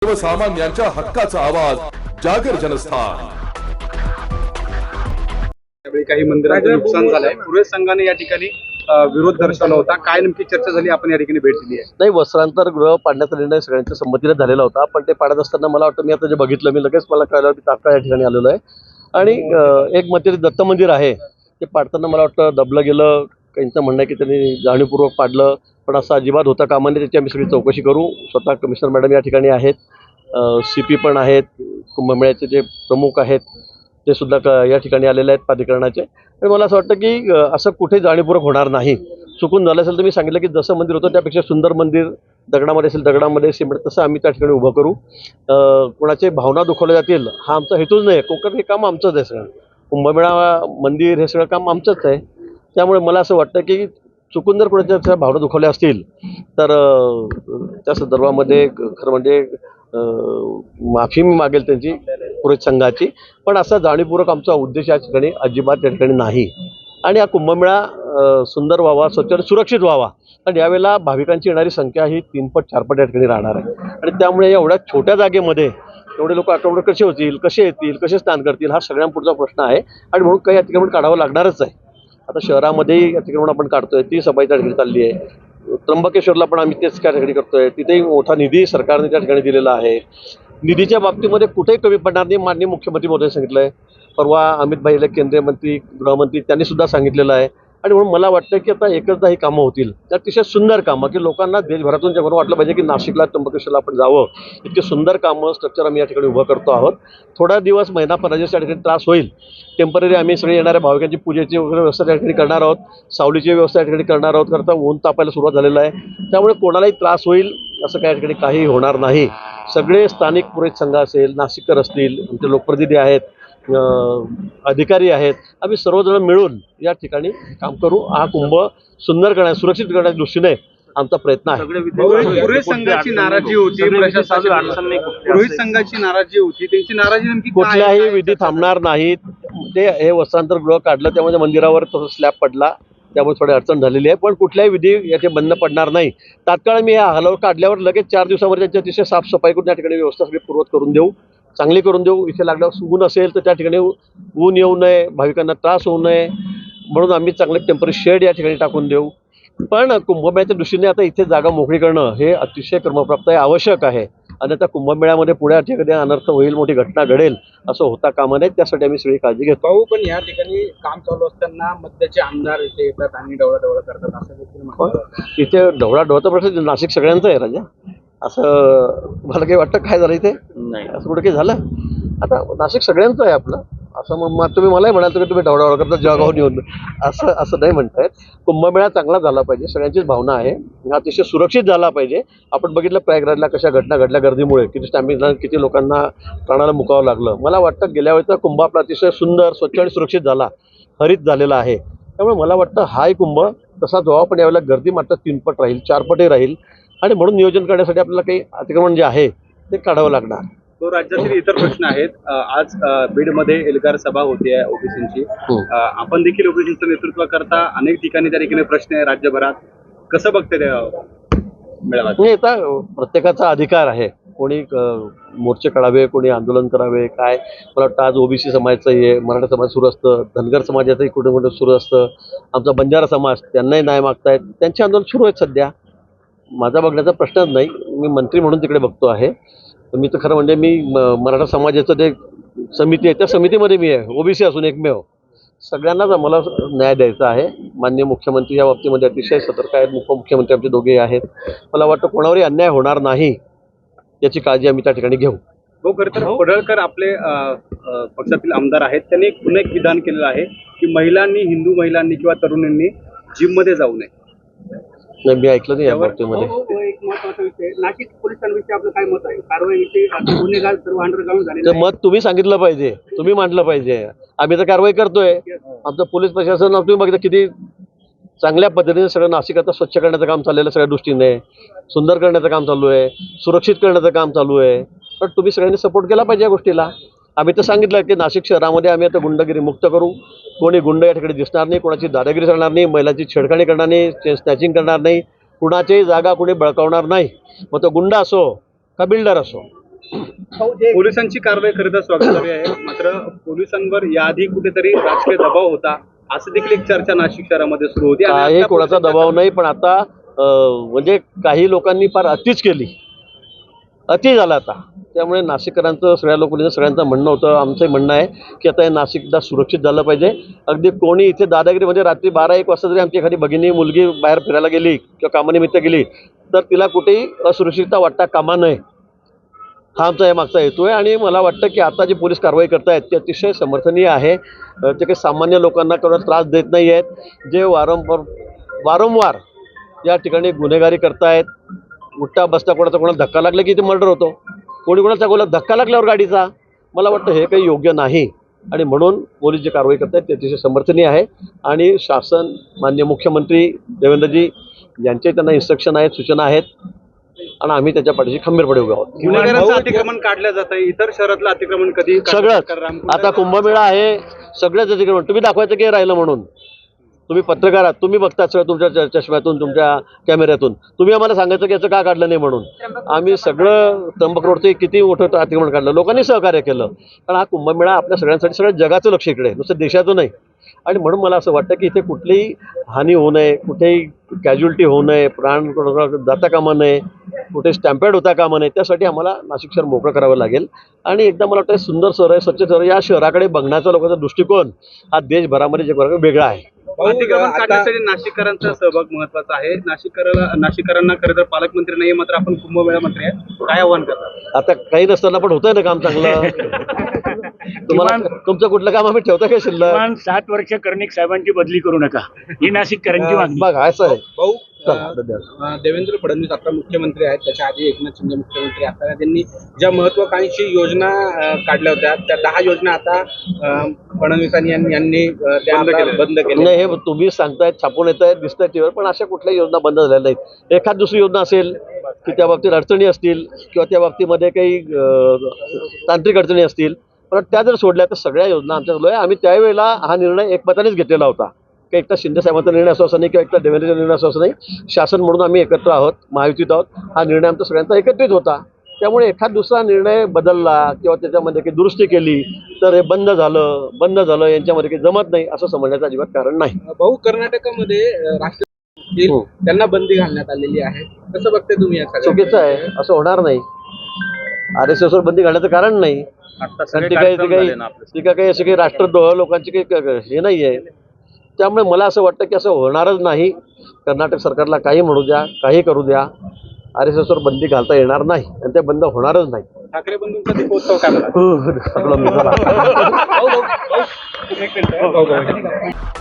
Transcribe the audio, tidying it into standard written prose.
सर्वसामान्यांच्या हक्काचा आवाज जागर जनस्थान। त्यावेळी काही मंदिरांचं नुकसान झालंय, पुरोहित संघाने या ठिकाणी विरोध दर्शवला होता। काय नेमकी चर्चा झाली, आपण या ठिकाणी भेट दिली आहे? नाही, वस्त्रांतर गृह पाडण्याचा निर्णय सगळ्यांच्या संमतीने झालेला होता, पण ते पाडत असताना मला वाटतं मी आता जे बघितलं, मी लगेच मला कळलं की तात्काळ या ठिकाणी आलेलो आहे। आणि एक मंदिर दत्त मंदिर आहे, ते पाडताना मला वाटतं दबलं गेलं, काहींचं म्हणणं आहे की त्यांनी जाणीवपूर्वक पाडलं, पण असं अजिबात होता कामा नये। त्याची आम्ही सगळी चौकशी करू। स्वतः कमिशनर मॅडम या ठिकाणी आहेत, CP पण आहेत, कुंभमेळ्याचे जे प्रमुख आहेत ते सुद्धा या ठिकाणी आलेले आहेत प्राधिकरणाचे। आणि मला असं वाटतं की असं कुठे जाणीवपूर्वक होणार नाही। चुकून झालं असेल तर मी सांगितलं की जसं मंदिर होतं त्यापेक्षा सुंदर मंदिर दगडामध्ये असेल, दगडामध्ये सिमेंट, तसं आम्ही त्या ठिकाणी उभं करू। कोणाचे भावना दुखवल्या जातील हा आमचा हेतूच नाही। कोकण हे काम आमचंच आहे, सगळं कुंभमेळा मंदिर हे सगळं काम आमचंच आहे। त्यामुळे मला असं वाटतं की चुकून जर कोणाच्या भावना दुखवल्या असतील तर त्या संदर्भामध्ये खरं म्हणजे माफी मी मागेल त्यांची, पुरोहित संघाची। पण असा जाणीवपूर्वक आमचा उद्देश या ठिकाणी अजिबात या ठिकाणी नाही। आणि हा कुंभमेळा सुंदर व्हावा, स्वच्छ आणि सुरक्षित व्हावा। आणि यावेळेला भाविकांची येणारी संख्या ही 3 पट 4 पट या ठिकाणी राहणार आहे। आणि त्यामुळे एवढ्या छोट्या जागेमध्ये एवढे लोक आठवडे कसे होतील, कसे येतील, कसे स्नान करतील, हा सगळ्यांपुढचा प्रश्न आहे। आणि म्हणून काही अतिक्रमण काढावं लागणारच आहे। आता शहरामध्येही अतिक्रमण आपण काढतोय, ती सफाई त्या ठिकाणी चालली आहे। त्र्यंबकेश्वरला पण आम्ही तेच त्या ठिकाणी करतोय, तिथेही मोठा निधी सरकारने त्या ठिकाणी दिलेला आहे। निधीच्या बाबतीमध्ये कुठेही कमी पडणार नाही, माननीय मुख्यमंत्री महोदय सांगितलंय। परवा अमित भाईले केंद्रीय मंत्री, गृहमंत्री त्यांनी सुद्धा सांगितलेलं आहे। आणि म्हणून मला वाटतं की आता एकचदा ही कामं होतील, त्या अतिशय सुंदर कामं की लोकांना देशभरातून जगभर वाटलं पाहिजे की नाशिकला, त्र्यंबकेश्वरला आपण जावं। इतके सुंदर कामं, स्ट्रक्चर आम्ही या ठिकाणी उभं करतो आहोत। थोडा दिवस, महिना पर्यंत त्या ठिकाणी त्रास होईल, टेम्पररी आम्ही सगळे येणाऱ्या भाविकांची पूजेची वगैरे व्यवस्था त्या ठिकाणी करणार आहोत, सावलीची व्यवस्था या ठिकाणी करणार आहोत। करता ऊन तापायला सुरुवात झालेलं आहे, त्यामुळे कोणालाही त्रास होईल असं काही ठिकाणी काही होणार नाही। सगळे स्थानिक पुरोहित संघ असेल, नाशिककर असतील, आमचे लोकप्रतिनिधी आहेत, अधिकारी आहेत, आम्ही सर्वजण मिळून या ठिकाणी काम करू। हा कुंभ सुंदर करण्या, सुरक्षित करण्याच्या दृष्टीने आमचा प्रयत्न आहे। पुरोहित संघाची नाराजी होती, प्रशासनाची पुरोहित संघाची नाराजी होती, त्यांची नाराजी नेमकी काय? कुठल्याही विधी थांबणार नाहीत। ते हे वस्त्रांतर गृह काढलं, त्यामुळे मंदिरावर तो स्लॅब पडला, त्यामुळे थोडी अडचण झालेली आहे। पण कुठल्याही विधी याचे बंद पडणार नाही। तात्काळ मी हा हलव काढल्यावर लगेच 4 दिवसामध्ये त्यांची अतिशय साफसफाई करून या ठिकाणी व्यवस्था सगळी पूर्वत करून देऊ, चांगली करून देऊ। इथे लागल्यावर ऊन असेल तर त्या ठिकाणी ऊन येऊ नये, भाविकांना त्रास होऊ नये म्हणून आम्ही चांगले टेम्पररी शेड या ठिकाणी टाकून देऊ। पण कुंभमेळ्याच्या दृष्टीने आता इथे जागा मोकळी करणं हे अतिशय क्रमप्राप्त आहे, आवश्यक आहे। आणि आता कुंभमेळ्यामध्ये पुढे ठिकाणी अनर्थ होईल, मोठी घटना घडेल असं होता कामा नये, त्यासाठी आम्ही सगळी काळजी घेतो। भाऊ, पण या ठिकाणी काम चालू असताना मध्याचे आमदार इथे येतात आणि ढवळाढवळ करतात असं देखील म्हणतात। इथे ढवळाढवळचा प्रश्न नाशिक सगळ्यांचा आहे राजा, असं मला काही वाटतं काय झालं इथे? नाही, असं कुठे काही झालं? आता नाशिक सगळ्यांचं आहे आपलं, असं मग तुम्ही मलाही म्हणाल की तुम्ही ढवळाढवळ करता जळगावून येऊन, असं नाही म्हणतायत। कुंभमेळा चांगला झाला पाहिजे, सगळ्यांचीच भावना आहे, अतिशय सुरक्षित झाला पाहिजे। आपण बघितलं प्रयागराजला कशा घटना घडल्या गर्दीमुळे, किती स्टॅमिना, किती लोकांना प्राणाला मुकावं लागलं। मला वाटतं गेल्या वेळेचा कुंभ आपला अतिशय सुंदर, स्वच्छ आणि सुरक्षित झाला, हरित झालेला आहे। त्यामुळे मला वाटतं हाही कुंभ तसाच व्हावा, पण यावेळेला गर्दी मात्र 3 पट राहील, 4 पटही राहील। आणि म्हणून नियोजन करण्यासाठी आपल्याला काही अतिक्रमण जे आहे ते काढावं लागणार। तो राज्यातील इतर प्रश्न आहेत। आज बीडमध्ये एल्गार सभा होती आहे ओबीसींची, आपण देखील ओबीसींचं नेतृत्व करता, अनेक ठिकाणी त्या ठिकाणी प्रश्न आहे राज्यभरात, कसं बघते ते मेळावा? नाही, आता प्रत्येकाचा अधिकार आहे, कोणी मोर्चे काढावे, कोणी आंदोलन करावे, काय मला वाटतं आज ओबीसी समाजाचंही आहे, मराठा समाज सुरू असतं, धनगर समाजाचंही कुठे कुठे सुरू असतं, आमचा बंजारा समाज त्यांनाही न्याय मागतायत, त्यांचे आंदोलन सुरू आहेत सध्या। माझा बघण्याचा प्रश्नच नाही, मी मंत्री म्हणून तिकडे बघतो आहे। मी तर खरं म्हणजे मी मराठा समाजाचं जे समिती आहे त्या समितीमध्ये मी आहे, ओबीसी असून एकमेव। सगळ्यांनाच आम्हाला न्याय द्यायचा आहे। माननीय मुख्यमंत्री या बाबतीमध्ये अतिशय सतर्क आहेत, उपमुख्यमंत्री आमचे दोघेही आहेत। मला वाटतं कोणावरही अन्याय होणार नाही याची काळजी आम्ही त्या ठिकाणी घेऊ। हो, खरं तर पडळकर आपले पक्षातील आमदार आहेत, त्यांनी पुन्हा एक विधान केलेलं आहे की महिलांनी, हिंदू महिलांनी किंवा तरुणींनी जिममध्ये जाऊ नये। नाही, मी ऐकलं नाही या बाबतीमध्ये। एक महत्त्वाचा विषय, नाशिक पोलिसांविषयी आपलं काय मत आहे? कारवाईविषयी गुन्हेगार सर्व अंडरग्राऊंड झाले, तर मत तुम्ही सांगितलं पाहिजे, तुम्ही मांडलं पाहिजे। आम्ही तर कारवाई करतोय, आमचं पोलीस प्रशासन तुम्ही बघता किती चांगल्या पद्धतीने सगळं नाशिक आता स्वच्छ करण्याचं काम चाललेलं, सगळ्या दृष्टीने सुंदर करण्याचं काम चालू आहे, सुरक्षित करण्याचं काम चालू आहे। पण तुम्ही सगळ्यांनी सपोर्ट केला पाहिजे या गोष्टीला। आम्ही तर सांगितलं की नाशिक शहरामध्ये आम्ही आता गुंडगिरी मुक्त करू, कोणी गुंड या ठिकाणी दिसणार नाही, कोणाची दादागिरी करणार नाही, महिलांची छेडखाणी करणार नाही, स्नॅचिंग करणार नाही, कुणाच्याही जागा कुणी बळकावणार नाही, मग तो गुंड असो का बिल्डर असो। पोलिसांची कारवाई खरं स्वागतार्ह आहे, मात्र पोलिसांवर याआधी कुठेतरी राजकीय दबाव होता असं देखील एक चर्चा नाशिक शहरामध्ये सुरू होती. आणि काही आता कोणाचा दबाव नाही, पण आता म्हणजे काही लोकांनी फार अतिच केली, अति झाला आता. त्यामुळे नाशिककरांचं सगळ्या लोकांचं सगळ्यांचं म्हणणं होतं, आमचंही म्हणणं आहे की आता हे नाशिकदा सुरक्षित झालं पाहिजे. अगदी कोणी इथे दादागिरीमध्ये रात्री 12-1 वाजता जरी आमची एखादी भगिनी मुलगी बाहेर फिरायला गेली किंवा कामानिमित्त गेली तर तिला कुठेही असुरक्षितता वाटता कामा नये, हा आमचा या मागचा हेतू आहे. आणि मला वाटतं की आता जी पोलीस कारवाई करतायत ती अतिशय समर्थनीय आहे. ते काही सामान्य लोकांना कोणाला त्रास देत नाही आहेत. जे वारंवार या ठिकाणी गुन्हेगारी करतायत, उठता बसता कोणाला धक्का लागला की इथे मर्डर होतो, कोणाचा धक्का लागल्यावर गाडीचा, मला वाटतं हे काही योग्य नाही. आणि म्हणून पोलीस जी कारवाई करतायत ते अतिशय समर्थनीय आहे. आणि शासन, माननीय मुख्यमंत्री देवेंद्रजी यांचे त्यांना इन्स्ट्रक्शन आहेत, सूचना आहेत, आणि आम्ही त्याच्या पाठीशी खंबीरपणे उभे आहोत. गुन्हेगारांचं अतिक्रमण काढलं जात आहे, इतर शहरातलं अतिक्रमण कधी सगळं आता कुंभमेळा आहे, सगळ्याच अतिक्रमण तुम्ही दाखवायचं की राहिलं म्हणून. तुम्ही पत्रकार आहात, तुम्ही बघता सगळं तुमच्या चष्म्यातून, तुमच्या कॅमेऱ्यातून, तुम्ही आम्हाला सांगायचं की याचं का काढलं नाही म्हणून. आम्ही सगळं त्र्यंबक रोडचं किती मोठं अतिक्रमण काढलं, लोकांनी सहकार्य केलं. कारण हा कुंभमेळा आपल्या सगळ्यांसाठी, सगळ्या जगाचं लक्ष इकडे, नुसतं देशाचं नाही. आणि म्हणून मला असं वाटतं की इथे कुठलीही हानी होऊ नये, कुठेही कॅज्युअल्टी होऊ नये, प्राण जाता कामा नये, कुठे स्टॅम्पेड होता कामा नये. त्यासाठी आम्हाला नाशिक शहर मोकळं करावं लागेल. आणि एकदा मला वाटतं सुंदर शहर आहे, स्वच्छ शहर, या शहराकडे बघण्याचा लोकांचा दृष्टिकोन हा देशभरामध्ये जगभरामध्ये वेगळा आहे. अतिक्रमण काढण्यासाठी नाशिककरांचा सहभाग महत्वाचा आहे. नाशिककरांना खरं तर पालकमंत्री नाही, मात्र आपण कुंभमेळा मंत्री आहे, काय आव्हान करतात? आता काही नसताना पण होतंय ना काम चांगलं. तुम्हाला तुमचं कुठलं काम आम्ही ठेवता काय शिल्लक? 7 वर्ष कर्णिक साहेबांची बदली करू नका, ही नाशिककरांची मागणी. बघा असं आहे. भाऊ चला, देवेंद्र फडणवीस आता मुख्यमंत्री आहेत, त्याच्या आधी एकनाथ शिंदे मुख्यमंत्री असताना त्यांनी ज्या महत्वाकांक्षी योजना काढल्या होत्या त्या 10 योजना आता फडणवीसांनी यांनी त्या बंद केल्या. नाही, हे तुम्ही सांगतायत, छापून येत आहेत, दिसत आहेत टीव्हीवर, पण अशा कुठल्याही योजना बंद झालेल्या नाहीत. एखाद दुसरी योजना असेल की त्या बाबतीत अडचणी असतील किंवा त्या बाबतीमध्ये काही तांत्रिक अडचणी असतील, पण त्या जर सोडल्या तर सगळ्या योजना आमच्या चालू आहे. आम्ही त्यावेळेला हा निर्णय एकमतानेच घेतलेला होता, की एकटा शिंदे साहेबांचा निर्णय असं नाही किंवा एकटा देवेंद्रचा निर्णय असं नाही. शासन म्हणून आम्ही एकत्र आहोत, महायुतीत आहोत. हा निर्णय आमचा सगळ्यांचा एकत्रित होता. त्यामुळे एखाद दुसरा निर्णय बदलला किंवा त्याच्यामध्ये काही दुरुस्ती केली तर हे बंद झालं यांच्यामध्ये काही जमत नाही असं समजण्याचं अजिबात कारण नाही. भाऊ, कर्नाटकामध्ये राष्ट्रपती त्यांना बंदी घालण्यात आलेली आहे, कसं बघते तुम्ही या सगळ्या? चुकीचं आहे, असं होणार नाही. RSS वर बंदी घालण्याचं कारण नाही. ती काही अशी काही राष्ट्रद्रोह लोकांची काही हे नाही आहे. त्यामुळे मला असं वाटतं की असं होणारच नाही. कर्नाटक सरकारला काही म्हणू द्या, काही करू द्या, RSS वर बंदी घालता येणार नाही आणि ते बंद होणारच नाही. ठाकरे बंधूंचा दीपोत्सव काय म्हणतात? आपला मित्र. भाऊ, एक मिनिट.